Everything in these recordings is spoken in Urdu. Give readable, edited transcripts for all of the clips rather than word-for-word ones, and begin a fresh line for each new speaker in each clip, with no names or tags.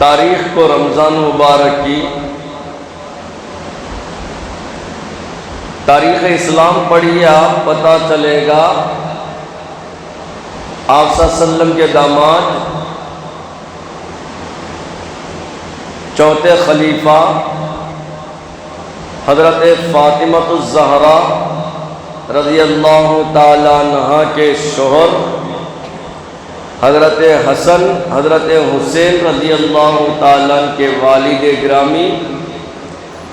تاریخ کو رمضان مبارک کی تاریخ اسلام پڑھیے آپ، پتہ چلے گا آپ صلی اللہ علیہ وسلم کے داماد چوتھے خلیفہ حضرت فاطمہ الزہرا رضی اللہ تعالی عنہا کے شوہر حضرت حسن حضرت حسین رضی اللہ تعالیٰ کے والد گرامی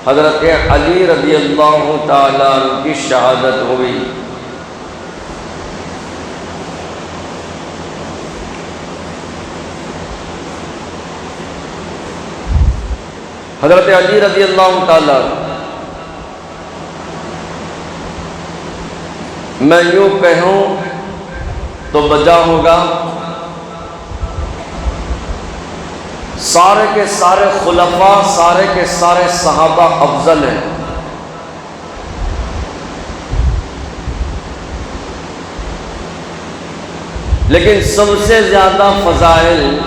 حضرت علی رضی اللہ تعالیٰ کی شہادت ہوئی۔ حضرت علی رضی اللہ تعالیٰ، میں یوں کہوں تو بجا ہوگا، سارے کے سارے خلفاء، سارے کے سارے صحابہ افضل ہیں، لیکن سب سے زیادہ فضائل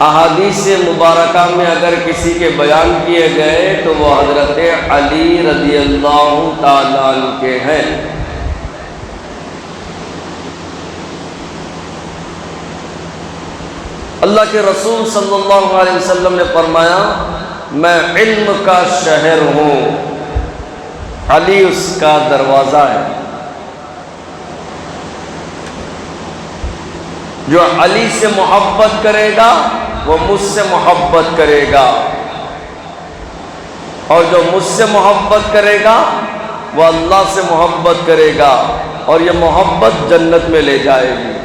احادیث مبارکہ میں اگر کسی کے بیان کیے گئے تو وہ حضرت علی رضی اللہ تعالیٰ عنہ کے ہیں۔ اللہ کے رسول صلی اللہ علیہ وسلم نے فرمایا، میں علم کا شہر ہوں، علی اس کا دروازہ ہے۔ جو علی سے محبت کرے گا وہ مجھ سے محبت کرے گا، اور جو مجھ سے محبت کرے گا وہ اللہ سے محبت کرے گا، اور یہ محبت جنت میں لے جائے گی۔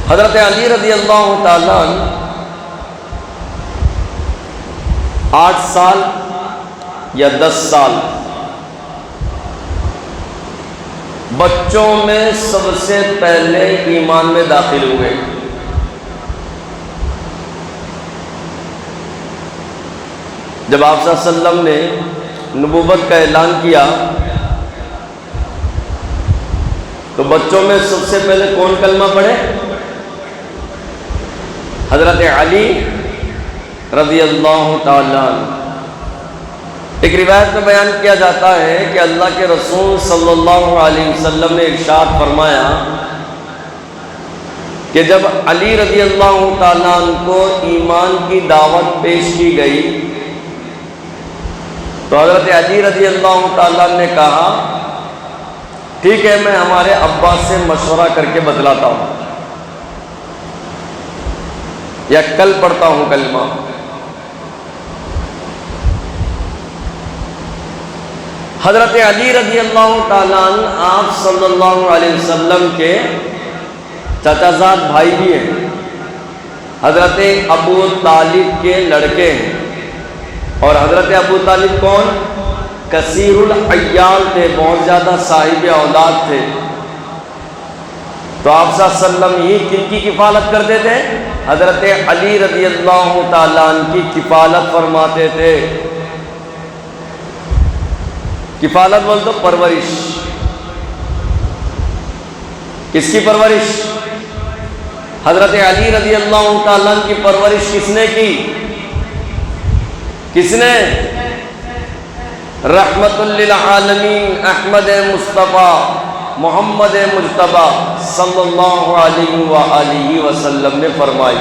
حضرت علی رضی اللہ تعالیٰ 8 سال یا 10 سال بچوں میں سب سے پہلے ایمان میں داخل ہوئے۔ جب آپ صلی اللہ علیہ وسلم نے نبوت کا اعلان کیا تو بچوں میں سب سے پہلے کون کلمہ پڑھے؟ حضرت علی رضی اللہ تعالیٰ عنہ۔ ایک روایت میں بیان کیا جاتا ہے کہ اللہ کے رسول صلی اللہ علیہ وسلم نے ارشاد فرمایا کہ جب علی رضی اللہ تعالیٰ عنہ کو ایمان کی دعوت پیش کی گئی تو حضرت علی رضی اللہ تعالیٰ عنہ نے کہا، ٹھیک ہے، میں ہمارے ابا سے مشورہ کر کے بتلاتا ہوں، یا کل پڑھتا ہوں کلمہ۔ حضرت علی رضی اللہ تعالیٰ عنہ آپ صلی اللہ علیہ وسلم کے چچا زاد بھائی بھی ہیں، حضرت ابو طالب کے لڑکے ہیں، اور حضرت ابو طالب کون؟ کثیر العیال تھے، بہت زیادہ صاحب اولاد تھے۔ تو آپ صلی اللہ علیہ وسلم ہی کن کی کفالت کرتے تھے؟ حضرت علی رضی اللہ تعالیٰ عنہ کی کفالت فرماتے تھے۔ کفالت بول تو پرورش، کس کی پرورش؟ حضرت علی رضی اللہ تعالیٰ عنہ کی پرورش کس نے کی؟ کس نے؟ رحمت للعالمین احمد مصطفیٰ محمد مجتبیٰ صلی اللہ علیہ وآلہ وسلم نے فرمائی۔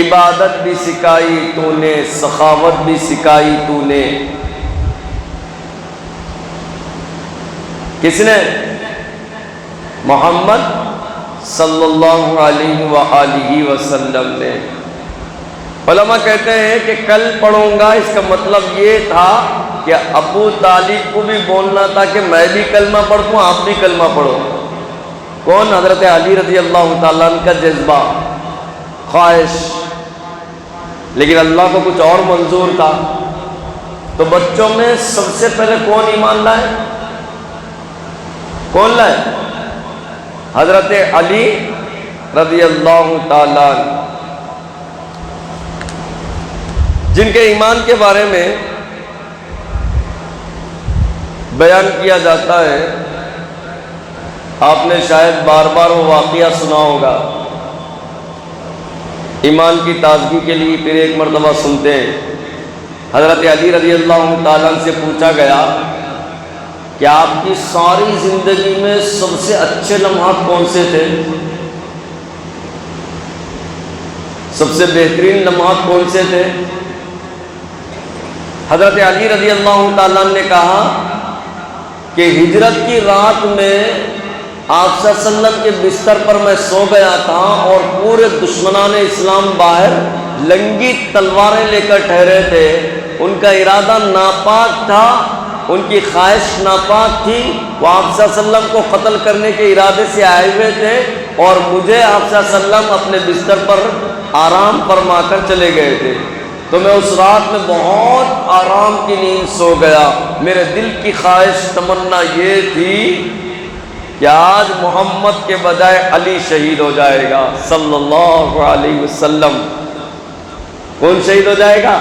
عبادت بھی سکھائی تو نے، سخاوت بھی سکھائی تو نے۔ کس نے؟ محمد صلی اللہ علیہ وآلہ وسلم نے۔ علماء کہتے ہیں کہ کل پڑھوں گا، اس کا مطلب یہ تھا کہ ابو طالب کو بھی بولنا تھا کہ میں بھی کلمہ پڑھوں، آپ بھی کلمہ پڑھو۔ کون؟ حضرت علی رضی اللہ تعالیٰ عنہ کا جذبہ، خواہش، لیکن اللہ کو کچھ اور منظور تھا۔ تو بچوں میں سب سے پہلے کون ایمان لائے؟ کون لائے؟ حضرت علی رضی اللہ تعالیٰ عنہ، جن کے ایمان کے بارے میں بیان کیا جاتا ہے، آپ نے شاید بار بار وہ واقعہ سنا ہوگا، ایمان کی تازگی کے لیے پھر ایک مرتبہ سنتے ہیں۔ حضرت علی رضی اللہ تعالیٰ عنہ سے پوچھا گیا کہ آپ کی ساری زندگی میں سب سے اچھے لمحات کون سے تھے؟ سب سے بہترین لمحات کون سے تھے؟ حضرت علی رضی اللہ تعالیٰ عنہ نے کہا کہ ہجرت کی رات میں آپ صلی اللہ علیہ وسلم کے بستر پر میں سو گیا تھا اور پورے دشمنان اسلام باہر لنگی تلواریں لے کر ٹھہرے تھے، ان کا ارادہ ناپاک تھا، ان کی خواہش ناپاک تھی، وہ آپ صلی اللہ علیہ وسلم کو قتل کرنے کے ارادے سے آئے ہوئے تھے، اور مجھے آپ صلی اللہ علیہ وسلم اپنے بستر پر آرام فرما کر چلے گئے تھے، تو میں اس رات میں بہت آرام کی نیند سو گیا۔ میرے دل کی خواہش تمنا یہ تھی کہ آج محمد کے بجائے علی شہید ہو جائے گا صلی اللہ علیہ وسلم۔ کون شہید ہو جائے گا؟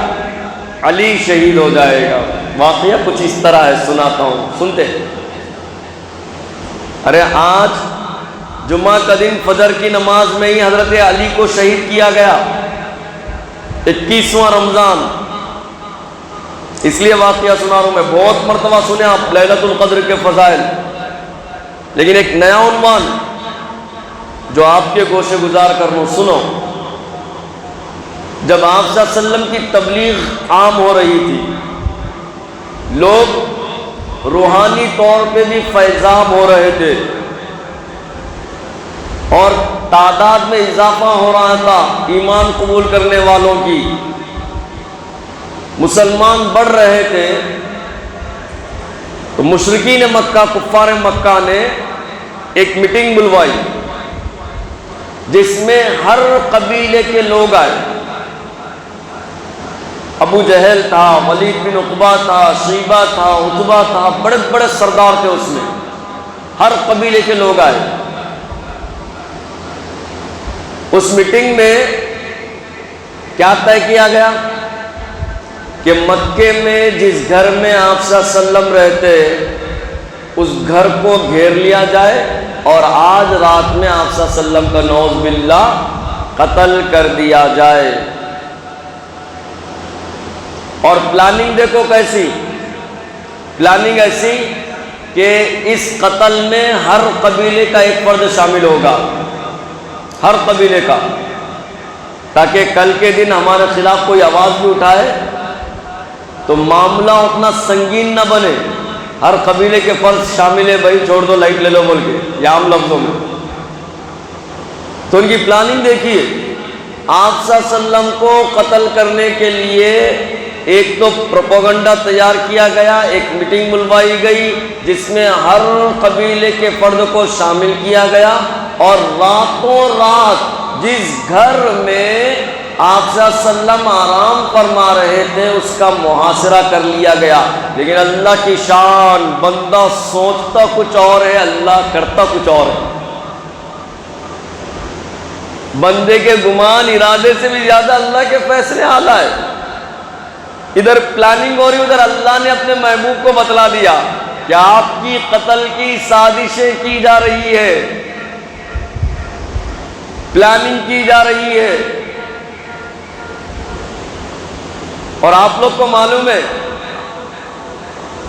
علی شہید ہو جائے گا۔ واقعہ کچھ اس طرح ہے، سناتا ہوں، سنتے۔ ارے آج جمعہ کا دن فجر کی نماز میں ہی حضرت علی کو شہید کیا گیا، 21واں رمضان، اس لیے واقعہ سنا رہا ہوں میں، بہت مرتبہ سنے آپ لیلۃ القدر کے فضائل، لیکن ایک نیا عنوان جو آپ کے گوشے گزار کر رہا ہوں، سنو۔ جب آپ صلی اللہ علیہ وسلم کی تبلیغ عام ہو رہی تھی، لوگ روحانی طور پہ بھی فیضاب ہو رہے تھے اور تعداد میں اضافہ ہو رہا تھا ایمان قبول کرنے والوں کی، مسلمان بڑھ رہے تھے، تو مشرکین مکہ، کفار مکہ نے ایک میٹنگ بلوائی جس میں ہر قبیلے کے لوگ آئے۔ ابو جہل تھا، ولید بن عقبہ تھا، شیبہ تھا، عتبہ تھا، بڑے بڑے سردار تھے اس میں، ہر قبیلے کے لوگ آئے۔ اس میٹنگ میں کیا طے کیا گیا کہ مکے میں جس گھر میں آپ صلی اللہ علیہ وسلم رہتے اس گھر کو گھیر لیا جائے اور آج رات میں آپ صلی اللہ علیہ وسلم کا نعوذ باللہ قتل کر دیا جائے۔ اور پلاننگ دیکھو کیسی، پلاننگ ایسی کہ اس قتل میں ہر قبیلے کا ایک فرد شامل ہوگا، ہر قبیلے کا، تاکہ کل کے دن ہمارے خلاف کوئی آواز بھی اٹھائے تو معاملہ اتنا سنگین نہ بنے۔ ہر قبیلے کے فرد شامل ہے، بھائی چھوڑ دو، لائٹ لے لو بول کے، یہ عام لفظوں میں۔ تو ان کی پلاننگ دیکھیے، آپ صلی اللہ علیہ وسلم کو قتل کرنے کے لیے ایک تو پروپیگنڈا تیار کیا گیا، ایک میٹنگ بلوائی گئی جس میں ہر قبیلے کے فرد کو شامل کیا گیا، اور راتوں رات جس گھر میں آپ صلی اللہ علیہ وسلم آرام فرما رہے تھے اس کا محاصرہ کر لیا گیا۔ لیکن اللہ کی شان، بندہ سوچتا کچھ اور ہے، اللہ کرتا کچھ اور ہے۔ بندے کے گمان ارادے سے بھی زیادہ اللہ کے فیصلے اعلیٰ ہے۔ ادھر پلاننگ ہو رہی، ادھر اللہ نے اپنے محبوب کو بتلا دیا کہ آپ کی قتل کی سازشیں کی جا رہی ہے، پلاننگ کی جا رہی ہے۔ اور آپ لوگ کو معلوم ہے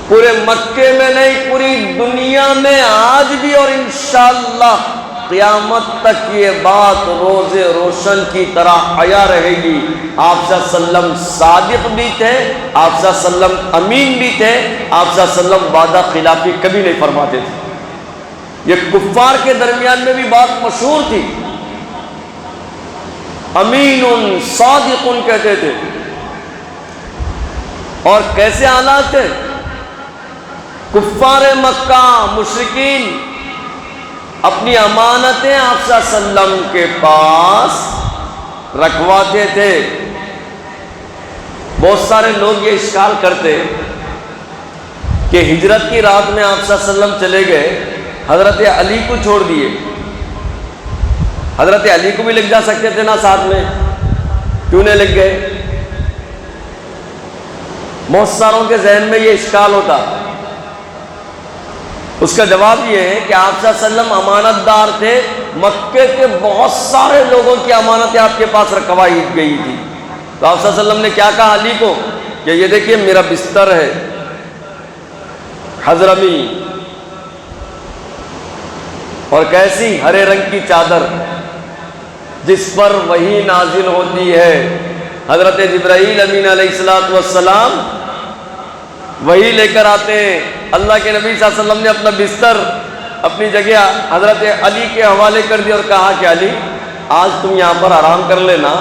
پورے مکے میں نہیں، پوری دنیا میں آج بھی اور انشاءاللہ قیامت تک یہ بات روز روشن کی طرح عیا رہے گی۔ آپ صلی اللہ علیہ وسلم صادق بھی تھے، آپ صلی اللہ علیہ وسلم امین بھی تھے، آپ صلی اللہ علیہ وسلم وعدہ خلافی کبھی نہیں فرماتے تھے۔ یہ کفار کے درمیان میں بھی بات مشہور تھی، امین صادق کہتے تھے۔ اور کیسے حالات تھے؟ کفار مکہ، مشرکین اپنی امانتیں آپ صلی اللہ علیہ وسلم کے پاس رکھواتے تھے۔ بہت سارے لوگ یہ اشکال کرتے کہ ہجرت کی رات میں آپ صلی اللہ علیہ وسلم چلے گئے، حضرت علی کو چھوڑ دیے۔ حضرت علی کو بھی لے جا سکتے تھے نا ساتھ میں، کیوں نہیں لے گئے؟ بہت ساروں کے ذہن میں یہ اشکال ہوتا اس کا جواب یہ ہے کہ آپ صلی اللہ علیہ وسلم امانت دار تھے، مکے کے بہت سارے لوگوں کی امانتیں آپ کے پاس رکھوائی گئی تھی. تو آپ صلی اللہ علیہ وسلم نے کیا کہا علی کو کہ یہ دیکھیے میرا بستر ہے حضرمی، اور کیسی؟ ہرے رنگ کی چادر جس پر وحی نازل ہوتی ہے. حضرت جبرائیل امین علیہ السلام وحی لے کر آتے ہیں. اللہ کے نبی صلی اللہ علیہ وسلم نے اپنا بستر اپنی جگہ حضرت علی کے حوالے کر دیا اور کہا کہ علی آج تم یہاں پر آرام کر لینا،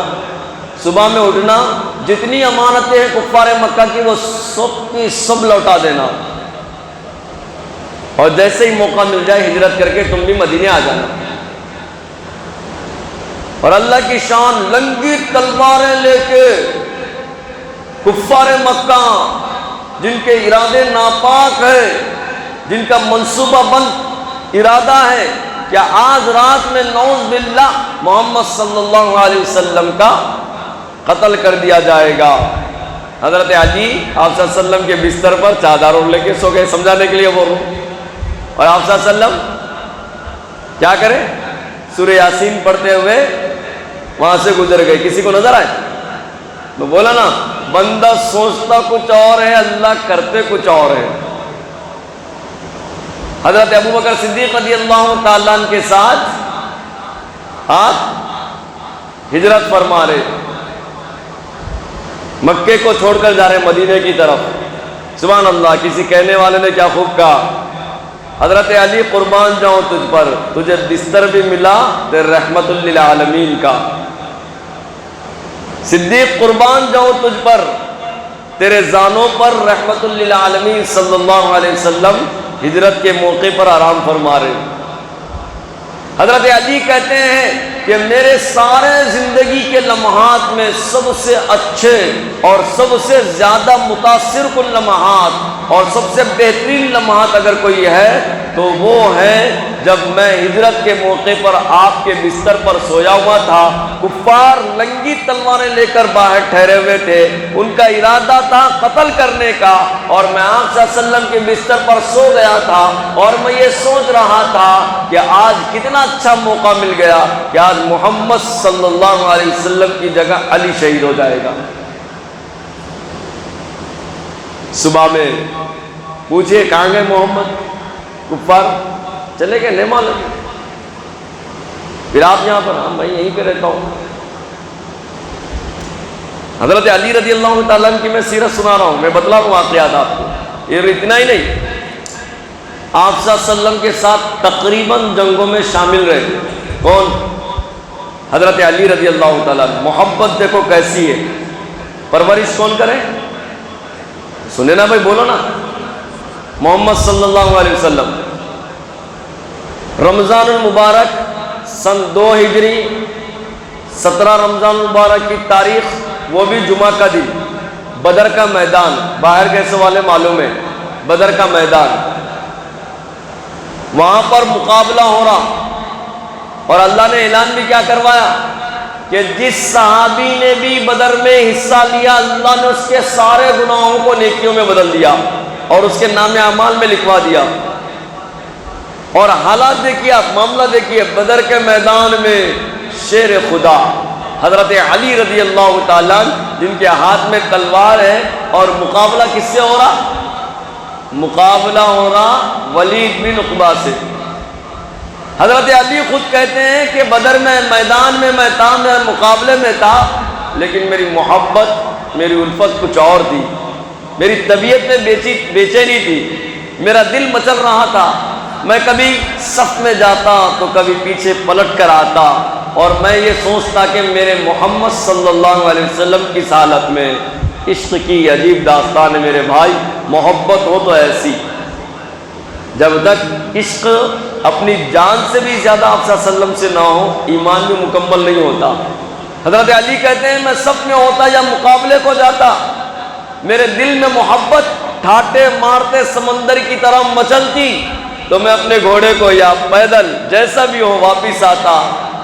صبح میں اٹھنا، جتنی امانتیں ہیں کفار مکہ کی وہ سب کی سب لوٹا دینا، اور جیسے ہی موقع مل جائے ہجرت کر کے تم بھی مدینے آ جانا. اور اللہ کی شان، لنگی تلواریں لے کے کفار مکہ جن کے ارادے ناپاک ہیں، جن کا منصوبہ بند ارادہ ہے کہ آج رات میں نعوذ باللہ محمد صلی اللہ علیہ وسلم کا قتل کر دیا جائے گا. حضرت علی آپ صلی اللہ علیہ وسلم کے بستر پر چادر اوڑھ لے کے سو گئے سمجھانے کے لیے وہ، اور آپ صلی اللہ علیہ وسلم کیا کریں؟ سورہ یاسین پڑھتے ہوئے وہاں سے گزر گئے. کسی کو نظر آئے؟ میں بولا نا، بندہ سوچتا کچھ اور ہے، اللہ کرتے کچھ اور ہے. حضرت ابوبکر صدیق رضی اللہ تعالیٰ عنہ کے ساتھ آپ ہجرت فرما رہے، مکے کو چھوڑ کر جا رہے مدینے کی طرف. سبحان اللہ، کسی کہنے والے نے کیا خوب کہا، حضرت علی قربان جاؤں تجھ پر، تجھے بستر بھی ملا تیرے رحمت للعالمین کا. صدیق قربان جاؤں تجھ پر، تیرے زانوں پر رحمت للعالمین صلی اللہ علیہ وسلم ہجرت کے موقع پر آرام فرما رہے. حضرت علی کہتے ہیں کہ میرے سارے زندگی کے لمحات میں سب سے اچھے اور سب سے زیادہ متاثر کن لمحات اور سب سے بہترین لمحات اگر کوئی ہے تو وہ ہے جب میں ہجرت کے موقع پر آپ کے بستر پر سویا ہوا تھا. کفار ننگی تلواریں لے کر باہر ٹھہرے ہوئے تھے، ان کا ارادہ تھا قتل کرنے کا، اور میں آپ صلی اللہ علیہ وسلم کے بستر پر سو گیا تھا اور میں یہ سوچ رہا تھا کہ آج کتنا اچھا موقع مل گیا کہ آج محمد صلی اللہ علیہ وسلم کی جگہ علی شہید ہو جائے گا. صبح میں پوچھے کہاں گئے محمد؟ کفار چلے گئے، نہیں معلوم. پھر آپ یہاں پر؟ ہاں بھائی یہیں پہ رہتا ہوں. حضرت علی رضی اللہ تعالیٰ عنہ کی میں سیرت سنا رہا ہوں، میں بتلا رہا ہوں واقعات آپ کو. یہ اتنا ہی نہیں، آپ صلی اللہ علیہ وسلم کے ساتھ تقریباً جنگوں میں شامل رہے. کون؟ حضرت علی رضی اللہ تعالیٰ عنہ. محبت دیکھو کیسی ہے، پرورش کون کرے؟ سنے نا بھائی، بولو نا. محمد صلی اللہ علیہ وسلم رمضان المبارک سن 2 ہجری 17 رمضان المبارک کی تاریخ، وہ بھی جمعہ کا دن، بدر کا میدان. باہر کیسے والے معلوم ہے، بدر کا میدان، وہاں پر مقابلہ ہو رہا. اور اللہ نے اعلان بھی کیا کروایا کہ جس صحابی نے بھی بدر میں حصہ لیا اللہ نے اس کے سارے گناہوں کو نیکیوں میں بدل دیا اور اس کے نام اعمال میں لکھوا دیا. اور حالات دیکھیے آپ، معاملہ دیکھیے، بدر کے میدان میں شیر خدا حضرت علی رضی اللہ تعالیٰ جن کے ہاتھ میں تلوار ہے، اور مقابلہ کس سے ہو رہا؟ مقابلہ ہو رہا ولید بن عقبہ سے. حضرت علی خود کہتے ہیں کہ بدر میں میدان میں میں تھا، میں مقابلے میں تھا، لیکن میری محبت، میری الفت کچھ اور تھی. میری طبیعت میں بے چینی تھی، میرا دل مچل رہا تھا. میں کبھی صف میں جاتا تو کبھی پیچھے پلٹ کر آتا، اور میں یہ سوچتا کہ میرے محمد صلی اللہ علیہ وسلم کی حالت میں. عشق کی عجیب داستان ہے میرے بھائی. محبت ہو تو ایسی، جب تک عشق اپنی جان سے بھی زیادہ آپ صلی اللہ علیہ وسلم سے نہ ہو، ایمان بھی مکمل نہیں ہوتا. حضرت علی کہتے ہیں میں صف میں ہوتا یا مقابلے کو جاتا، میرے دل میں محبت ٹھاٹے مارتے سمندر کی طرح مچلتی، تو میں اپنے گھوڑے کو یا پیدل جیسا بھی ہو واپس آتا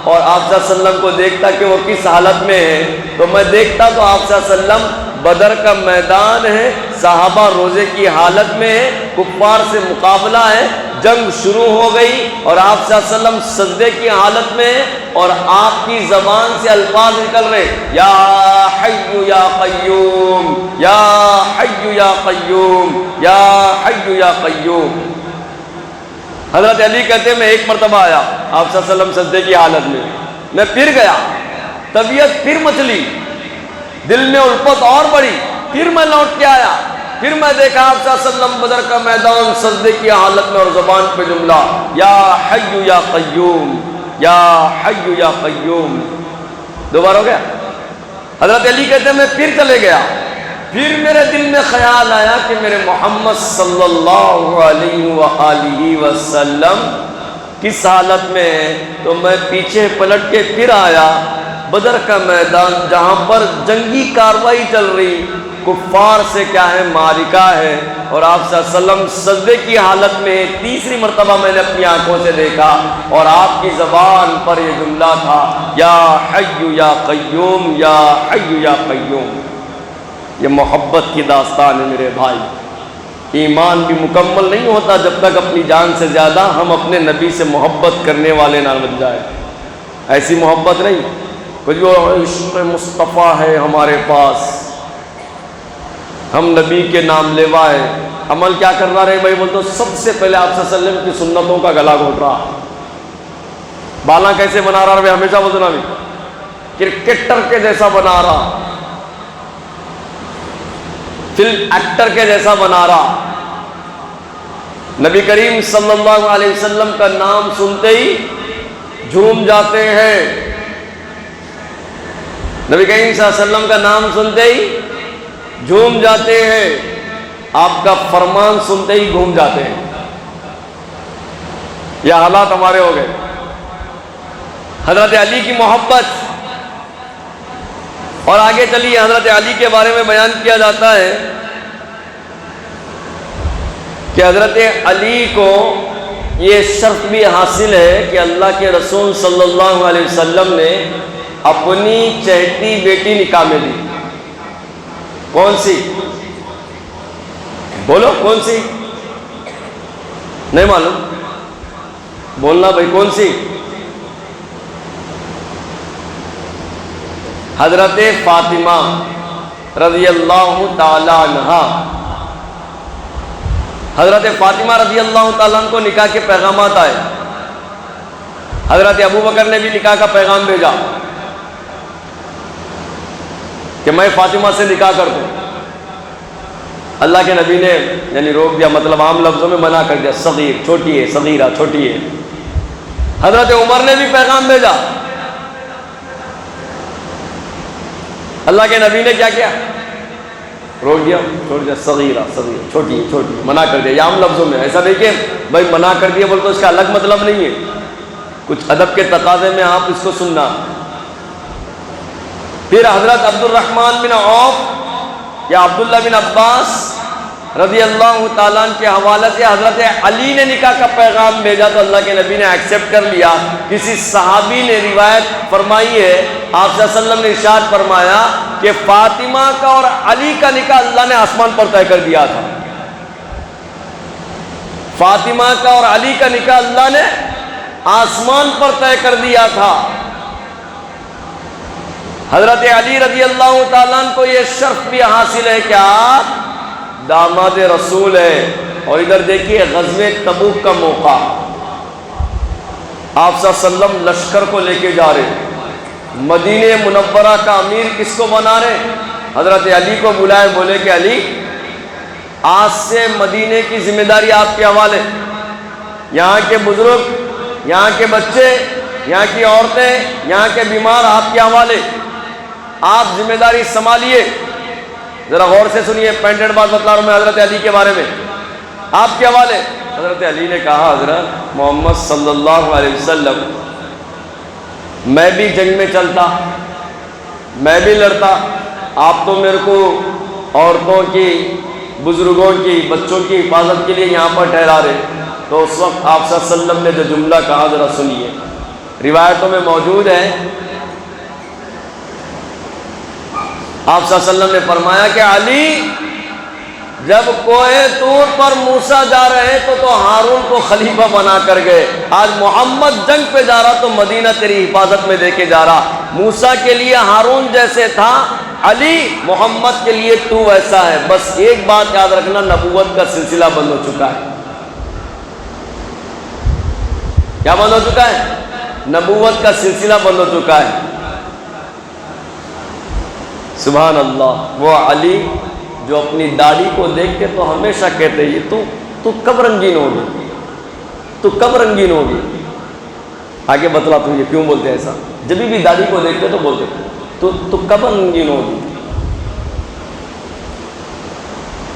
اور آپ صلی اللہ علیہ وسلم کو دیکھتا کہ وہ کس حالت میں ہے. تو میں دیکھتا تو آپ صلی اللہ علیہ وسلم بدر کا میدان ہے، صحابہ روزے کی حالت میں ہے، کفار سے مقابلہ ہے، جنگ شروع ہو گئی اور آپ صلی اللہ علیہ وسلم سجدے کی حالت میں اور آپ کی زبان سے الفاظ نکل رہے یا حی یا قیوم یا حی یا قیوم یا حی یا قیوم. حضرت علی کہتے ہیں میں ایک مرتبہ آیا آپ صلی اللہ علیہ وسلم سجدے کی حالت میں پھر گیا, طبیعت پھر مچلی, دل میں الفت اور بڑھی, پھر میں لوٹ کے آیا, پھر میں دیکھا آپ صلی اللہ علیہ وسلم بدر کا میدان سجدے کی حالت میں اور زبان پہ جملہ یا حی یا قیوم یا حی یا قیوم. دوبارہ ہو گیا. حضرت علی کہتے ہیں میں پھر چلے گیا, پھر میرے دل میں خیال آیا کہ میرے محمد صلی اللہ علیہ وآلہ وسلم کس حالت میں ہے, تو میں پیچھے پلٹ کے پھر آیا. بدر کا میدان جہاں پر جنگی کاروائی چل رہی, کفار سے کیا ہے معرکہ ہے, اور آپ صلی اللہ علیہ وسلم سجدے کی حالت میں تیسری مرتبہ میں نے اپنی آنکھوں سے دیکھا اور آپ کی زبان پر یہ جملہ تھا یا حی یا قیوم یا حی یا قیوم. یہ محبت کی داستان ہے میرے بھائی. ایمان بھی مکمل نہیں ہوتا جب تک اپنی جان سے زیادہ ہم اپنے نبی سے محبت کرنے والے نہ بن جائے. ایسی محبت نہیں کچھ وہ عشق مصطفیٰ ہے ہمارے پاس, ہم نبی کے نام لیوا ہے. عمل کیا کرنا رہے بھائی بول تو سب سے پہلے آپ صلی اللہ علیہ وسلم کی سنتوں کا گلا گھونٹ رہا, بالا کیسے بنا رہا ہے ہمیشہ بولنا بھی, کرکٹر کے جیسا بنا رہا, فلم ایکٹر کے جیسا بنا رہا. نبی کریم صلی اللہ علیہ وسلم کا نام سنتے ہی جھوم جاتے ہیں, نبی کریم صلی اللہ علیہ وسلم کا نام سنتے ہی جھوم جاتے ہیں, آپ کا فرمان سنتے ہی گھوم جاتے ہیں. یہ حالات ہمارے ہو گئے. حضرت علی کی محبت, اور آگے چلیے حضرت علی کے بارے میں بیان کیا جاتا ہے کہ حضرت علی کو یہ شرف بھی حاصل ہے کہ اللہ کے رسول صلی اللہ علیہ وسلم نے اپنی چہیتی بیٹی نکاح میں دی. کون سی بولو, کون سی نہیں معلوم, بولنا بھائی کون سی. حضرت فاطمہ رضی اللہ تعالی عنہا. حضرت فاطمہ رضی اللہ تعالیٰ عنہ کو نکاح کے پیغامات آئے. حضرت ابو بکر نے بھی نکاح کا پیغام بھیجا کہ میں فاطمہ سے نکاح کر دوں. اللہ کے نبی نے یعنی روک دیا, مطلب عام لفظوں میں منع کر دیا, صغیر چھوٹی ہے, صغیرہ چھوٹی ہے. حضرت عمر نے بھی پیغام بھیجا, اللہ کے نبی نے کیا کیا, روک دیا, چھوڑ دیا, صغیرہ صغیر چھوٹی ہے, چھوٹی ہے, منع کر دیا. یہ عام لفظوں میں, ایسا نہیں کہ بھائی منع کر دیا بول تو اس کا الگ مطلب نہیں ہے, کچھ ادب کے تقاضے میں آپ اس کو سننا. پھر حضرت عبد الرحمن بن عوف یا عبداللہ بن عباس رضی اللہ تعالیٰ عنہ کے حوالے سے حضرت علی نے نکاح کا پیغام بھیجا تو اللہ کے نبی نے ایکسیپٹ کر لیا. کسی صحابی نے روایت فرمائی ہے, آپ صلی اللہ علیہ وسلم نے ارشاد فرمایا کہ فاطمہ کا اور علی کا نکاح اللہ نے آسمان پر طے کر دیا تھا. فاطمہ کا اور علی کا نکاح اللہ نے آسمان پر طے کر دیا تھا. حضرت علی رضی اللہ تعالیٰ عنہ کو یہ شرف بھی حاصل ہے کہ آپ داماد رسول ہے. اور ادھر دیکھیے غزوہ تبوک کا موقع, آپ صلی اللہ علیہ وسلم لشکر کو لے کے جا رہے, مدینہ منورہ کا امیر کس کو بنا رہے, حضرت علی کو بلائے, بولے کہ علی آج سے مدینے کی ذمہ داری آپ کے حوالے, یہاں کے بزرگ, یہاں کے بچے, یہاں کی عورتیں, یہاں کے بیمار آپ کے حوالے, آپ ذمہ داری سنبھالیے. ذرا غور سے سنیے, پینٹڈ بات بتلا رہا ہوں میں حضرت علی کے بارے میں, آپ کے حوالے. حضرت علی نے کہا حضرت محمد صلی اللہ علیہ وسلم میں بھی جنگ میں چلتا, میں بھی لڑتا, آپ تو میرے کو عورتوں کی, بزرگوں کی, بچوں کی حفاظت کے لیے یہاں پر ٹھہرا رہے. تو اس وقت آپ صلی اللہ علیہ وسلم نے جو جملہ کہا ذرا سنیے, روایتوں میں موجود ہے. آپ صلی اللہ علیہ وسلم نے فرمایا کہ علی جب کوہ طور پر موسیٰ جا رہے تو ہارون کو خلیفہ بنا کر گئے. آج محمد جنگ پہ جا رہا تو مدینہ تیری حفاظت میں دے کے جا رہا. موسیٰ کے لیے ہارون جیسے تھا علی، محمد کے لیے تو ویسا ہے. بس ایک بات یاد رکھنا، نبوت کا سلسلہ بند ہو چکا ہے. کیا بند ہو چکا ہے؟ نبوت کا سلسلہ بند ہو چکا ہے. سبحان اللہ. وہ علی جو اپنی داڑھی کو دیکھ کے تو ہمیشہ کہتے یہ تو کب رنگین ہوگی، تو کب رنگین ہوگی. آگے بتلا تم یہ کیوں بولتے ہیں ایسا؟ جب بھی داڑھی کو دیکھتے تو بولتے تو کب رنگین ہوگی.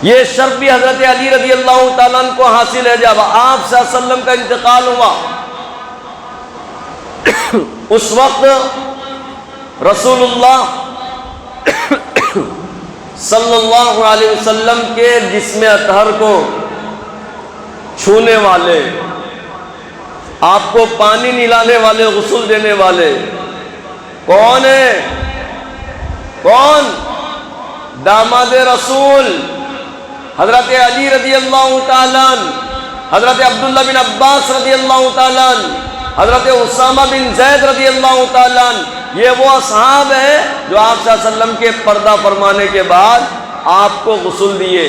یہ شرف بھی حضرت علی رضی اللہ تعالیٰ عنہ کو حاصل ہے. جب آپ صلی اللہ علیہ وسلم کا انتقال ہوا اس وقت رسول اللہ صلی اللہ علیہ وسلم کے جسم اطہر کو چھونے والے، آپ کو پانی نلانے والے، غسل دینے والے کون ہیں؟ کون؟ داماد رسول حضرت علی رضی اللہ تعالیٰ عنہ، حضرت عبداللہ بن عباس رضی اللہ تعالیٰ عنہ، حضرت اسامہ بن زید رضی اللہ تعالیٰ عنہ. یہ وہ اصحاب ہیں جو آپ صلی اللہ علیہ وسلم کے پردہ فرمانے کے بعد آپ کو غسل دیے.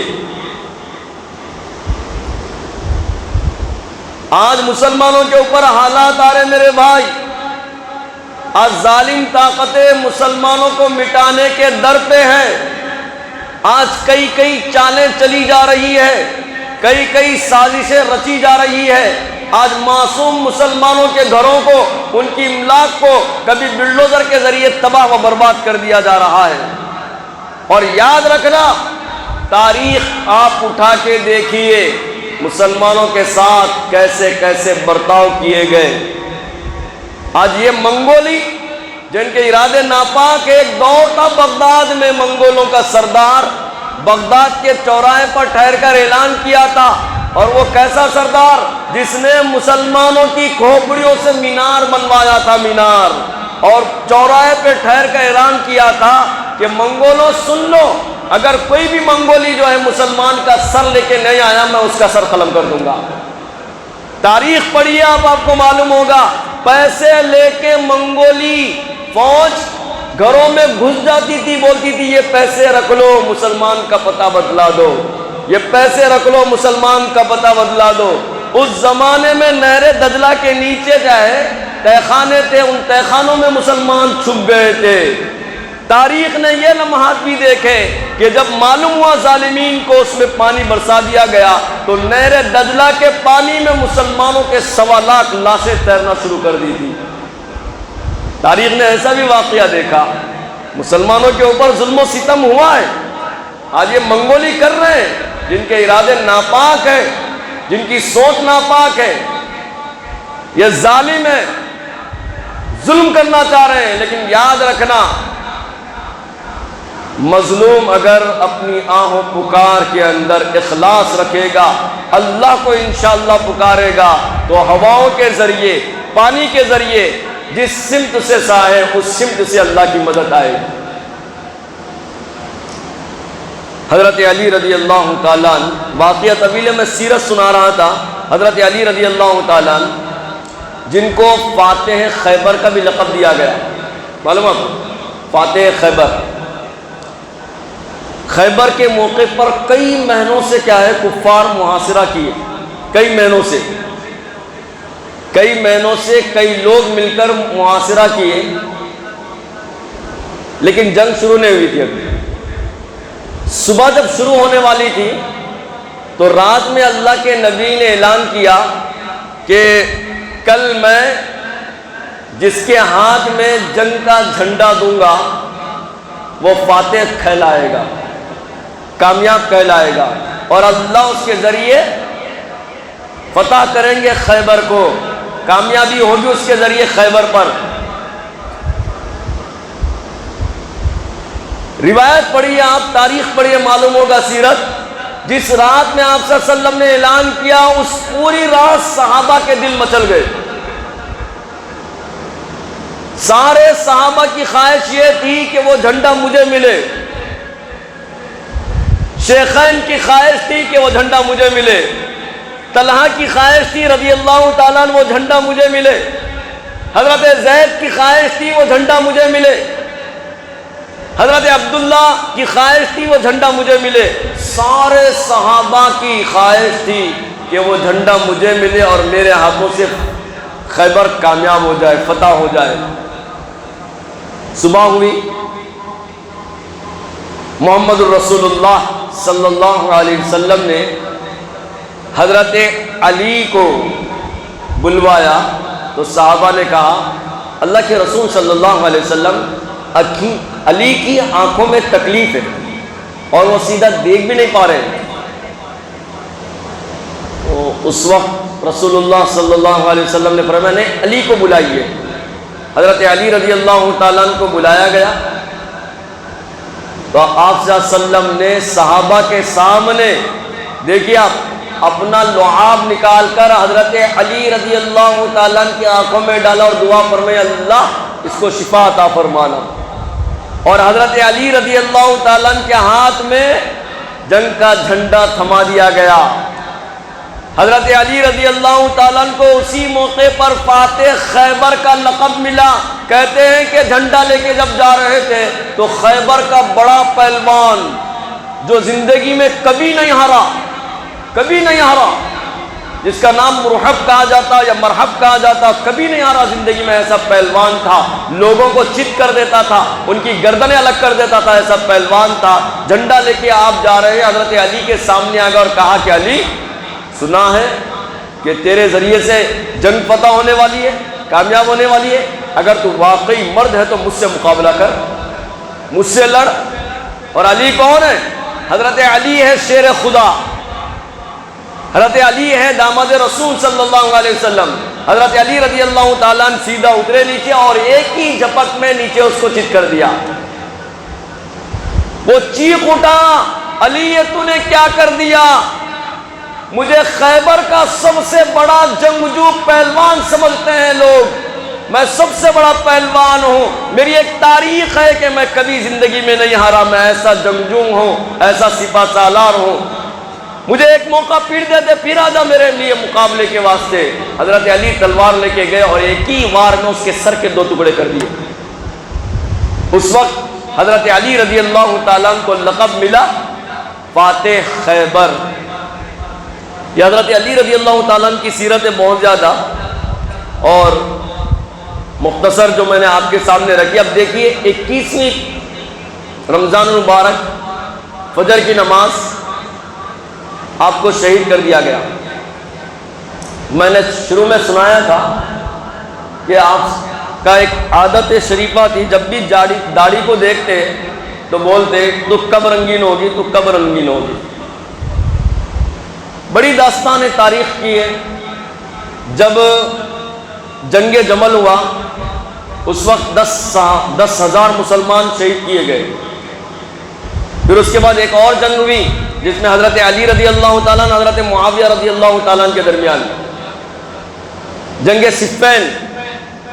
آج مسلمانوں کے اوپر حالات آ رہے میرے بھائی، آج ظالم طاقتیں مسلمانوں کو مٹانے کے در پہ ہیں. آج کئی چالیں چلی جا رہی ہے، کئی سازشیں رچی جا رہی ہے. آج معصوم مسلمانوں کے گھروں کو، ان کی املاک کو کبھی بلڈوزر کے ذریعے تباہ و برباد کر دیا جا رہا ہے. اور یاد رکھنا، تاریخ آپ اٹھا کے دیکھیے مسلمانوں کے ساتھ کیسے کیسے برتاؤ کیے گئے. آج یہ منگولی جن کے ارادے ناپاک، ایک دور تھا بغداد میں منگولوں کا سردار بغداد کے چوراہے پر ٹھہر کر اعلان کیا تھا. اور وہ کیسا سردار جس نے مسلمانوں کی کھوپڑیوں سے مینار بنوایا تھا، مینار، اور چوراہے پہ ٹھہر کر اعلان کیا تھا کہ منگولوں سن لو، اگر کوئی بھی منگولی جو ہے مسلمان کا سر لے کے نہیں آیا میں اس کا سر قلم کر دوں گا. تاریخ پڑھیے آپ کو معلوم ہوگا. پیسے لے کے منگولی فوج گھروں میں گھس جاتی تھی، بولتی تھی یہ پیسے رکھ لو مسلمان کا پتہ بدلا دو، یہ پیسے رکھ لو مسلمان کا پتہ بدلا دو. اس زمانے میں نہر دجلہ کے نیچے جائے تہ خانے تھے، ان تہ خانوں میں مسلمان چھپ گئے تھے. تاریخ نے یہ لمحات بھی دیکھے کہ جب معلوم ہوا ظالمین کو اس میں پانی برسا دیا گیا تو نہر دجلہ کے پانی میں مسلمانوں کے 1.25 لاکھ لاشیں تیرنا شروع کر دی تھی. تاریخ نے ایسا بھی واقعہ دیکھا. مسلمانوں کے اوپر ظلم و ستم ہوا ہے. آج یہ منگولی کر رہے ہیں جن کے ارادے ناپاک ہیں، جن کی سوچ ناپاک ہے. یہ ظالم ہے، ظلم کرنا چاہ رہے ہیں. لیکن یاد رکھنا، مظلوم اگر اپنی آہو پکار کے اندر اخلاص رکھے گا، اللہ کو انشاءاللہ پکارے گا تو ہواؤں کے ذریعے، پانی کے ذریعے جس سمت سے سائے اس سمت سے اللہ کی مدد آئے گی. حضرت علی رضی اللہ تعالیٰ عنہ، واقعہ طویل ہے، میں سیرت سنا رہا تھا. حضرت علی رضی اللہ تعالیٰ عنہ جن کو فاتح خیبر کا بھی لقب دیا گیا، معلوم آپ کو؟ فاتح خیبر. خیبر کے موقع پر کئی مہینوں سے کیا ہے کفار محاصرہ کیے، کئی مہینوں سے کئی لوگ مل کر محاصرہ کیے، لیکن جنگ شروع نہیں ہوئی تھی. ابھی صبح جب شروع ہونے والی تھی تو رات میں اللہ کے نبی نے اعلان کیا کہ کل میں جس کے ہاتھ میں جنگ کا جھنڈا دوں گا وہ فاتح کہلائے گا، کامیاب کہلائے گا، اور اللہ اس کے ذریعے فتح کریں گے خیبر کو، کامیابی ہوگی اس کے ذریعے خیبر پر. روایت پڑھیے آپ، تاریخ پڑھیے، معلوم ہوگا سیرت. جس رات میں آپ صلی اللہ علیہ وسلم نے اعلان کیا اس پوری رات صحابہ کے دل مچل گئے. سارے صحابہ کی خواہش یہ تھی کہ وہ جھنڈا مجھے ملے. شیخین کی خواہش تھی کہ وہ جھنڈا مجھے ملے، طلحہ کی خواہش تھی رضی اللہ تعالیٰ عنہ وہ جھنڈا مجھے ملے، حضرت زید کی خواہش تھی وہ جھنڈا مجھے ملے، حضرت عبداللہ کی خواہش تھی وہ جھنڈا مجھے ملے، سارے صحابہ کی خواہش تھی کہ وہ جھنڈا مجھے ملے اور میرے ہاتھوں سے خیبر کامیاب ہو جائے، فتح ہو جائے۔ صبح ہوئی، محمد الرسول اللہ صلی اللہ علیہ وسلم نے حضرت علی کو بلوایا تو صحابہ نے کہا اللہ کے رسول صلی اللہ علیہ وسلم علی کی آنکھوں میں تکلیف ہے اور وہ سیدھا دیکھ بھی نہیں پا رہے۔ تو اس وقت رسول اللہ صلی اللہ علیہ وسلم نے فرمایا نہیں، علی کو بلائیے۔ حضرت علی رضی اللہ تعالیٰ عنہ کو بلایا گیا تو آپ صلی اللہ علیہ وسلم نے صحابہ کے سامنے دیکھیے آپ اپنا لعاب نکال کر حضرت علی رضی اللہ تعالیٰ عنہ کی آنکھوں میں ڈالا اور دعا فرمائی اللہ اس کو شفا عطا فرمانا، اور حضرت علی رضی اللہ تعالیٰ عنہ کے ہاتھ میں جنگ کا جھنڈا تھما دیا گیا۔ حضرت علی رضی اللہ تعالیٰ عنہ کو اسی موقع پر فاتح خیبر کا لقب ملا۔ کہتے ہیں کہ جھنڈا لے کے جب جا رہے تھے تو خیبر کا بڑا پہلوان جو زندگی میں کبھی نہیں ہارا، جس کا نام مرحب کہا جاتا یا مرحب کہا جاتا، کبھی نہیں ہارا زندگی میں، ایسا پہلوان تھا، لوگوں کو چت کر دیتا تھا، ان کی گردنیں الگ کر دیتا تھا، ایسا پہلوان تھا۔ جھنڈا لے کے آپ جا رہے ہیں، حضرت علی کے سامنے آ گیا اور کہا کہ علی سنا ہے کہ تیرے ذریعے سے جنگ فتح ہونے والی ہے، کامیاب ہونے والی ہے، اگر تو واقعی مرد ہے تو مجھ سے مقابلہ کر، مجھ سے لڑ۔ اور علی کون ہے؟ حضرت علی ہے شیر خدا، حضرت علی ہے داماد رسول صلی اللہ علیہ وسلم۔ حضرت علی رضی اللہ تعالیٰ عنہ سیدھا اترے نیچے اور ایک ہی جھپک میں نیچے اس کو چت کر دیا۔ وہ چیخ اٹھا علی یہ تو نے کیا کر دیا؟ مجھے خیبر کا سب سے بڑا جنگجو پہلوان سمجھتے ہیں لوگ، میں سب سے بڑا پہلوان ہوں، میری ایک تاریخ ہے کہ میں کبھی زندگی میں نہیں ہارا، میں ایسا جنگجو ہوں، ایسا سپہ سالار ہوں، مجھے ایک موقع پھر دے دے، پھر آجا میرے لیے مقابلے کے واسطے۔ حضرت علی تلوار لے کے گئے اور ایک ہی وار میں اس کے سر کے 2 ٹکڑے کر دیے۔ اس وقت حضرت علی رضی اللہ تعالیٰ عنہ کو لقب ملا فاتح خیبر۔ یہ حضرت علی رضی اللہ تعالیٰ عنہ کی سیرت ہے بہت زیادہ اور مختصر جو میں نے آپ کے سامنے رکھی۔ اب دیکھیے 21ویں رمضان المبارک فجر کی نماز آپ کو شہید کر دیا گیا۔ میں نے شروع میں سنایا تھا کہ آپ کا ایک عادت شریفہ تھی، جب بھی داڑھی کو دیکھتے تو بولتے تو کب رنگین ہوگی، تو کب رنگین ہوگی۔ بڑی داستان تاریخ کی ہے، جب جنگ جمل ہوا اس وقت 10,000 مسلمان شہید کیے گئے۔ پھر اس کے بعد ایک اور جنگ ہوئی جس میں حضرت علی رضی اللہ تعالیٰ عنہ حضرت معاویہ رضی اللہ تعالیٰ عنہ کے درمیان جنگ صفین،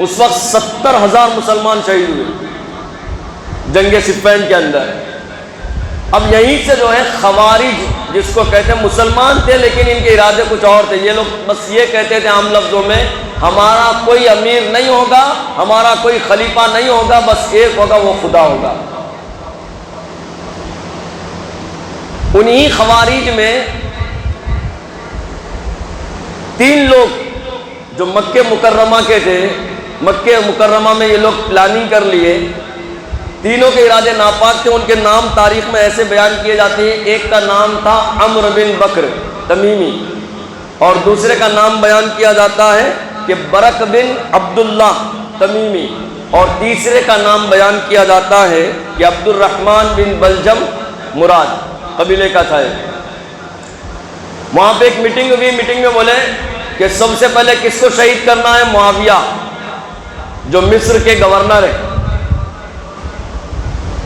اس وقت 70,000 مسلمان شہید ہوئے جنگ صفین کے اندر۔ اب یہیں سے جو ہے خوارج جس کو کہتے ہیں، مسلمان تھے لیکن ان کے ارادے کچھ اور تھے، یہ لوگ بس یہ کہتے تھے عام لفظوں میں ہمارا کوئی امیر نہیں ہوگا، ہمارا کوئی خلیفہ نہیں ہوگا، بس ایک ہوگا وہ خدا ہوگا۔ انہی خوارج میں 3 لوگ جو مکہ مکرمہ کے تھے، مکہ مکرمہ میں یہ لوگ پلاننگ کر لیے، تینوں کے ارادے ناپاک تھے، ان کے نام تاریخ میں ایسے بیان کیے جاتے ہیں۔ ایک کا نام تھا عمرو بن بکر تمیمی، اور دوسرے کا نام بیان کیا جاتا ہے کہ برق بن عبداللہ تمیمی، اور تیسرے کا نام بیان کیا جاتا ہے کہ عبد الرحمن بن بلجم مراد قبیلے کا تھا۔ وہاں پہ ایک میٹنگ ہوئی، میٹنگ میں بولے کہ سب سے پہلے کس کو شہید کرنا ہے؟ معاویہ جو مصر کے گورنر ہے،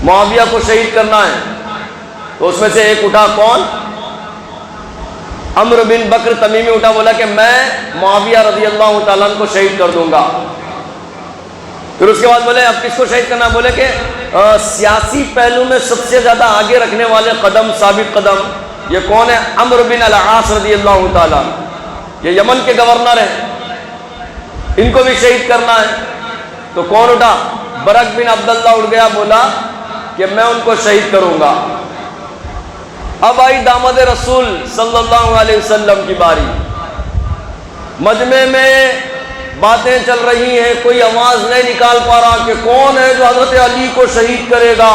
معاویہ کو شہید کرنا ہے۔ تو اس میں سے ایک اٹھا، کون؟ عمرو بن بکر تمیمی اٹھا، بولا کہ میں معاویہ رضی اللہ تعالیٰ عنہ کو شہید کر دوں گا۔ پھر اس کے بعد بولے اب کس کو شہید کرنا ہے؟ بولے کہ سیاسی پہلو میں سب سے زیادہ آگے رکھنے والے قدم، ثابت قدم، یہ کون ہے؟ عمرو بن العاص رضی اللہ تعالیٰ، یہ یمن کے گورنر ہیں، ان کو بھی شہید کرنا ہے۔ تو کون اٹھا؟ برق بن عبداللہ اٹھ گیا، بولا کہ میں ان کو شہید کروں گا۔ اب آئی داماد رسول صلی اللہ علیہ وسلم کی باری، مجمع میں باتیں چل رہی ہیں، کوئی آواز نہیں نکال پا رہا کہ کون ہے جو حضرت علی کو شہید کرے گا،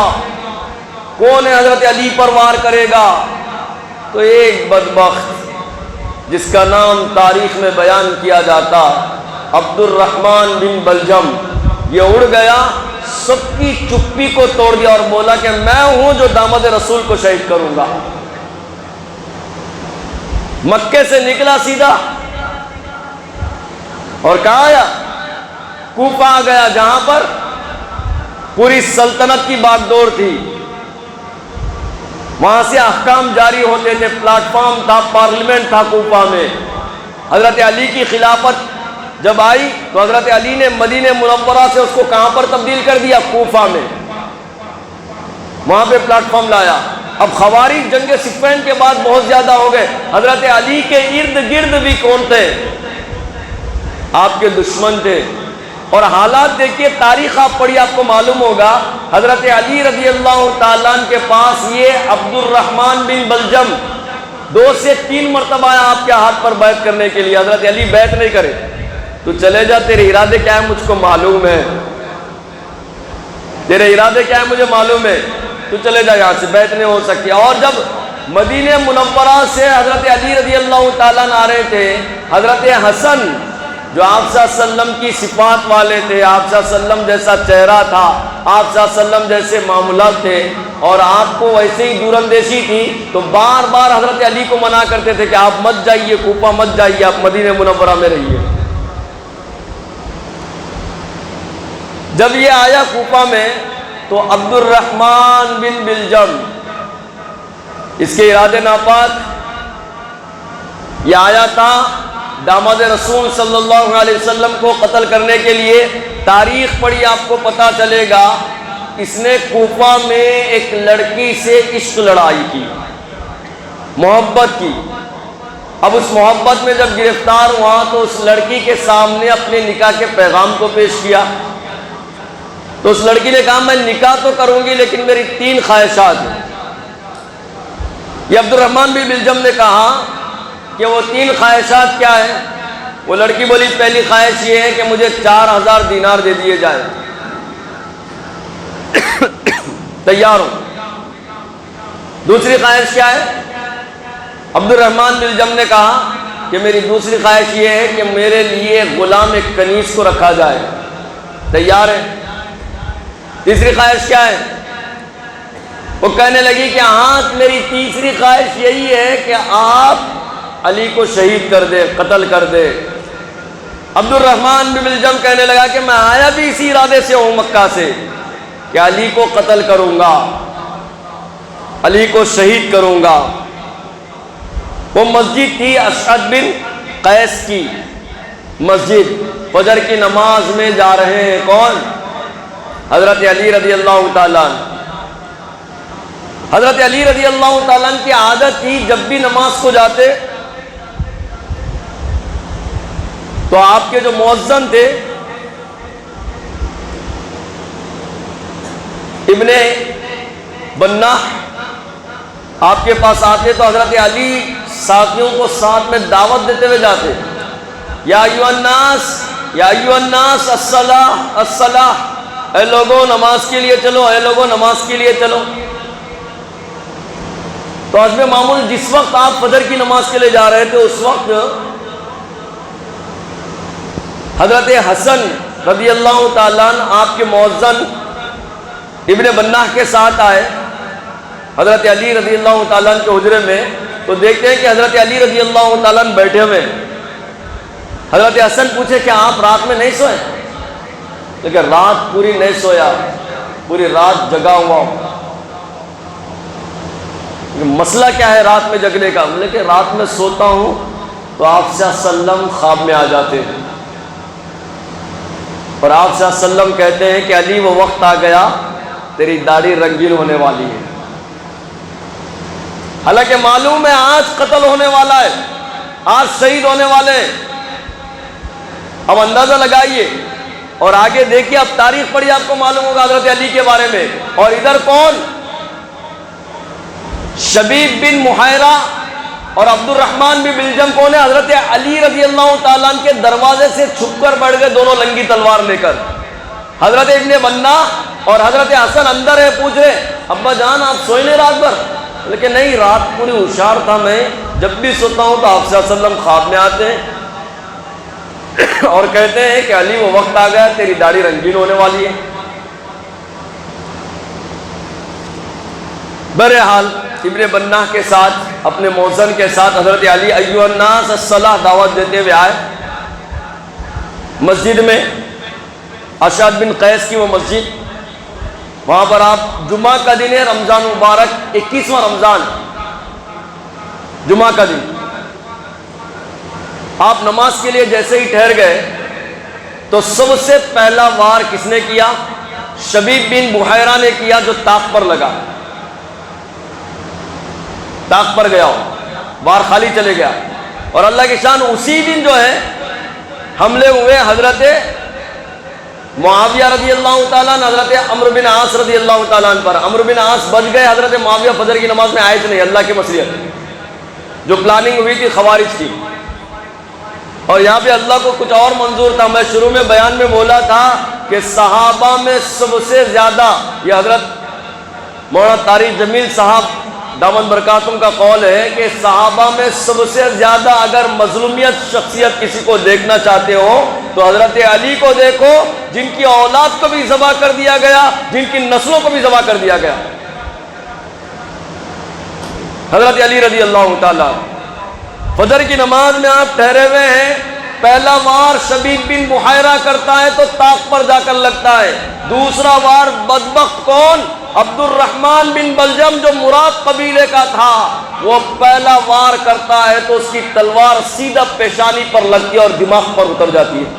کون ہے حضرت علی پر وار کرے گا۔ تو ایک بدبخت جس کا نام تاریخ میں بیان کیا جاتا، عبد الرحمن بن بلجم، یہ اڑ گیا، سب کی چپی کو توڑ دیا اور بولا کہ میں ہوں جو داماد رسول کو شہید کروں گا۔ مکے سے نکلا سیدھا اور کہاں آیا؟ کوفہ آ گیا، جہاں پر پوری سلطنت کی باغ ڈور تھی، وہاں سے احکام جاری ہوتے تھے، پلیٹ فارم تھا، پارلیمنٹ تھا کوفہ میں۔ حضرت علی کی خلافت جب آئی تو حضرت علی نے مدینہ منورہ سے اس کو کہاں پر تبدیل کر دیا؟ کوفہ میں، وہاں پہ پلیٹ فارم لایا۔ اب خوارج جنگ صفین کے بعد بہت زیادہ ہو گئے، حضرت علی کے ارد گرد بھی کون تھے؟ آپ کے دشمن تھے۔ اور حالات دیکھیے، تاریخ آپ پڑھی، آپ کو معلوم ہوگا حضرت علی رضی اللہ تعالیٰ عنہ کے پاس یہ عبد الرحمن بن بلجم 2 سے 3 مرتبہ آیا آپ کے ہاتھ پر بیعت کرنے کے لیے۔ حضرت علی بیعت نہیں کرے، تو چلے جا، تیرے ارادے کیا ہے مجھ کو معلوم ہے، تیرے ارادے کیا ہے مجھے معلوم ہے، تو چلے جا، یہاں سے بیعت نہیں ہو سکتی۔ اور جب مدینہ منورہ سے حضرت علی رضی اللہ تعالیٰ عنہ آ رہے تھے، حضرت حسن جو آپ صلی اللہ علیہ وسلم کی صفات والے تھے، آپ صلی اللہ علیہ وسلم جیسا چہرہ تھا، آپ صلی اللہ علیہ وسلم جیسے معاملات تھے، اور آپ کو ویسے ہی دور اندیشی تھی، تو بار بار حضرت علی کو منع کرتے تھے کہ آپ مت جائیے کوفہ، مت جائیے، آپ مدینہ منورہ میں رہیے۔ جب یہ آیا کوفہ میں تو عبد الرحمن بن بلجم، اس کے ارادے ناپاک، یہ آیا تھا داماد رسول صلی اللہ علیہ وسلم کو قتل کرنے کے لیے۔ تاریخ پڑھی، آپ کو پتا چلے گا اس نے کوفہ میں ایک لڑکی سے عشق لڑائی کی، محبت کی۔ اب اس محبت میں جب گرفتار ہوا تو اس لڑکی کے سامنے اپنے نکاح کے پیغام کو پیش کیا، تو اس لڑکی نے کہا میں نکاح تو کروں گی لیکن میری 3 خواہشات ہیں۔ یہ عبد الرحمن بن بلجم نے کہا کہ وہ 3 خواہشات کیا ہیں؟ وہ لڑکی بولی پہلی خواہش یہ ہے کہ مجھے 4000 دینار دے دیے جائیں، تیار ہوں۔ دوسری خواہش کیا ہے؟ عبد الرحمن بن بلجم نے کہا کہ میری دوسری خواہش یہ ہے کہ میرے لیے غلام کنیز کو رکھا جائے، تیار ہے۔ تیسری خواہش کیا ہے؟ وہ کہنے لگی کہ ہاں میری تیسری خواہش یہی ہے کہ آپ علی کو شہید کر دے، قتل کر دے۔ عبد الرحمن بن بلجم کہنے لگا کہ میں آیا بھی اسی ارادے سے ہوں مکہ سے کہ علی کو قتل کروں گا، علی کو شہید کروں گا۔ وہ مسجد تھی اسعد بن قیس کی مسجد، فجر کی نماز میں جا رہے ہیں کون؟ حضرت علی رضی اللہ تعالیٰ عنہ۔ حضرت علی رضی اللہ تعالیٰ عنہ کی عادت تھی جب بھی نماز کو جاتے تو آپ کے جو مؤذن تھے ابن بناح آپ کے پاس آتے تو حضرت علی ساتھیوں کو ساتھ میں دعوت دیتے ہوئے جاتے، یا ایھا الناس الصلاۃ الصلاۃ، اے لوگوں نماز کے لیے چلو، اے لوگوں نماز کے لیے چلو۔ تو حسب معمول جس وقت آپ فجر کی نماز کے لیے جا رہے تھے اس وقت حضرت حسن رضی اللہ تعالیٰ عنہ آپ کے مؤذن ابن بناح کے ساتھ آئے حضرت علی رضی اللہ تعالیٰ عنہ کے حجرے میں، تو دیکھتے ہیں کہ حضرت علی رضی اللہ تعالیٰ عنہ بیٹھے ہوئے۔ حضرت حسن پوچھے کہ آپ رات میں نہیں سوئے؟ لیکن رات پوری نہیں سویا، پوری رات جگا ہوا ہوں۔ مسئلہ کیا ہے رات میں جگنے کا؟ بولے کہ رات میں سوتا ہوں تو آپ صلی اللہ علیہ وسلم خواب میں آ جاتے ہیں اور آپ صلی اللہ علیہ وسلم کہتے ہیں کہ علی وہ وقت آ گیا تیری داڑھی رنگین ہونے والی ہے. حالانکہ معلوم ہے آج قتل ہونے والا ہے, آج شہید ہونے والے ہیں. اب اندازہ لگائیے اور آگے دیکھیے, اب تاریخ پڑھی آپ کو معلوم ہوگا حضرت علی کے بارے میں. اور ادھر کون؟ شبیب بن محیرہ اور عبد الرحمن بن بلجم کون ہے؟ حضرت علی رضی اللہ تعالیٰ عنہ کے دروازے سے چھپ کر بڑھ گئے دونوں لنگی تلوار لے کر. حضرت ابن بنا اور حضرت حسن اندر ہے, پوچھ رہے ابا جان آپ سوئے نہیں رات بھر؟ لیکن نہیں, رات پوری ہوشیار تھا میں, جب بھی سوتا ہوں تو آپ صلی اللہ علیہ وسلم خواب میں آتے ہیں اور کہتے ہیں کہ علی وہ وقت آ گیا تیری داڑھی رنگین ہونے والی ہے. بہرحال ابن بنا کے ساتھ, اپنے موزن کے ساتھ حضرت علی ایھا الناس الصلاۃ دعوت دیتے ہوئے آئے مسجد میں. اشعث بن قیس کی وہ مسجد, وہاں پر آپ, جمعہ کا دن ہے, رمضان مبارک 21واں رمضان, جمعہ کا دن. آپ نماز کے لیے جیسے ہی ٹھہر گئے تو سب سے پہلا وار کس نے کیا؟ شبیب بن محیرہ نے کیا, جو طاق پر لگا, طاق پر گیا, وار خالی چلے گیا. اور اللہ کی شان, اسی دن جو ہے حملے ہوئے حضرت معاویہ رضی اللہ تعالیٰ عنہ, حضرت عمرو بن عاص رضی اللہ تعالیٰ عنہ پر. عمرو بن عاص بچ گئے, حضرت معاویہ فجر کی نماز میں آئے تھے نہیں, اللہ کی مصلحت, جو پلاننگ ہوئی تھی خوارج کی. اور یہاں پہ اللہ کو کچھ اور منظور تھا. میں شروع میں بیان میں بولا تھا کہ صحابہ میں سب سے زیادہ, یہ حضرت مولانا طارق جمیل صاحب دامن برکاتم کا قول ہے کہ صحابہ میں سب سے زیادہ اگر مظلومیت شخصیت کسی کو دیکھنا چاہتے ہو تو حضرت علی کو دیکھو, جن کی اولاد کو بھی ذبح کر دیا گیا, جن کی نسلوں کو بھی ذبح کر دیا گیا. حضرت علی رضی اللہ تعالیٰ, فجر کی نماز میں آپ ٹھہرے ہوئے ہیں, پہلا وار شبیب بن محیرہ کرتا ہے تو طاق پر جا کر لگتا ہے. دوسرا وار بدبخت کون؟ عبد الرحمن بن بلجم, جو مراد قبیلے کا تھا, وہ پہلا وار کرتا ہے تو اس کی تلوار سیدھا پیشانی پر لگتی ہے اور دماغ پر اتر جاتی ہے.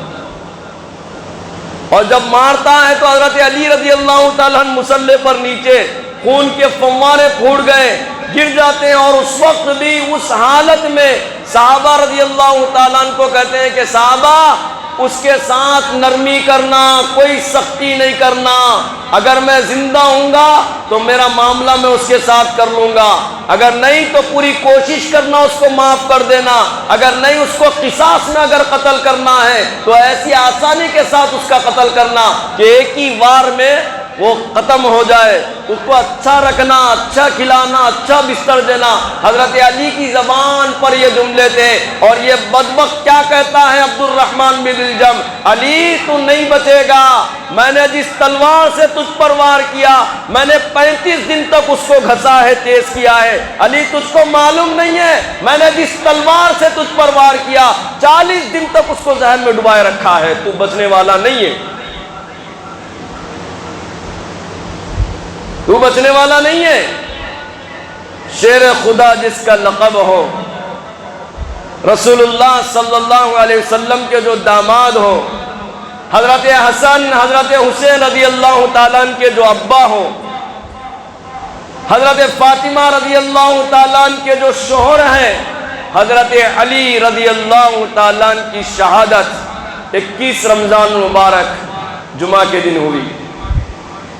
اور جب مارتا ہے تو حضرت علی رضی اللہ تعالیٰ عنہ مصلی پر نیچے خون کے فوارے پھوٹ گئے, گر جاتے ہیں. اور اس وقت بھی اس حالت میں صحابہ رضی اللہ تعالیٰ عنہ کو کہتے ہیں کہ صحابہ اس کے ساتھ نرمی کرنا, کوئی سختی نہیں کرنا. اگر میں زندہ ہوں گا تو میرا معاملہ میں اس کے ساتھ کر لوں گا, اگر نہیں تو پوری کوشش کرنا اس کو معاف کر دینا, اگر نہیں اس کو قصاص میں اگر قتل کرنا ہے تو ایسی آسانی کے ساتھ اس کا قتل کرنا کہ ایک ہی وار میں وہ ختم ہو جائے. اس کو اچھا رکھنا, اچھا کھلانا, اچھا بستر دینا. حضرت علی کی زبان پر یہ جملے تھے. اور یہ بدبخت کیا کہتا ہے عبد الرحمن بن بلجم, علی تو نہیں بچے گا, میں نے جس تلوار سے تجھ پر وار کیا میں نے 35 دن تک اس کو گھسا ہے, تیز کیا ہے. علی تجھ کو معلوم نہیں ہے, میں نے جس تلوار سے تجھ پر وار کیا 40 دن تک اس کو ذہن میں ڈبائے رکھا ہے, تو بچنے والا نہیں ہے, تو بچنے والا نہیں ہے. شیر خدا جس کا لقب ہو, رسول اللہ صلی اللہ علیہ وسلم کے جو داماد ہو, حضرت حسن حضرت حسین رضی اللہ تعالیٰ عنہ کے جو ابا ہو, حضرت فاطمہ رضی اللہ تعالیٰ عنہ کے جو شوہر ہیں, حضرت علی رضی اللہ تعالیٰ عنہ کی شہادت 21 رمضان مبارک جمعہ کے دن ہوئی.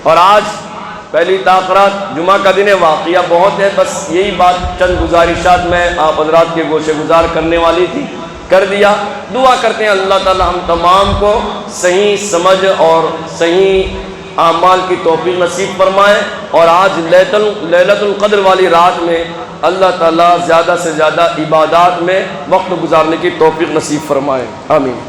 اور آج پہلی تاخرات جمعہ کا دن ہے, واقعہ بہت ہے, بس یہی بات چند گزارشات میں آپ حضرات کے گوشے گزار کرنے والی تھی, کر دیا. دعا کرتے ہیں اللہ تعالی ہم تمام کو صحیح سمجھ اور صحیح اعمال کی توفیق نصیب فرمائے. اور آج لیلۃ القدر والی رات میں اللہ تعالی زیادہ سے زیادہ عبادات میں وقت گزارنے کی توفیق نصیب فرمائے. آمین.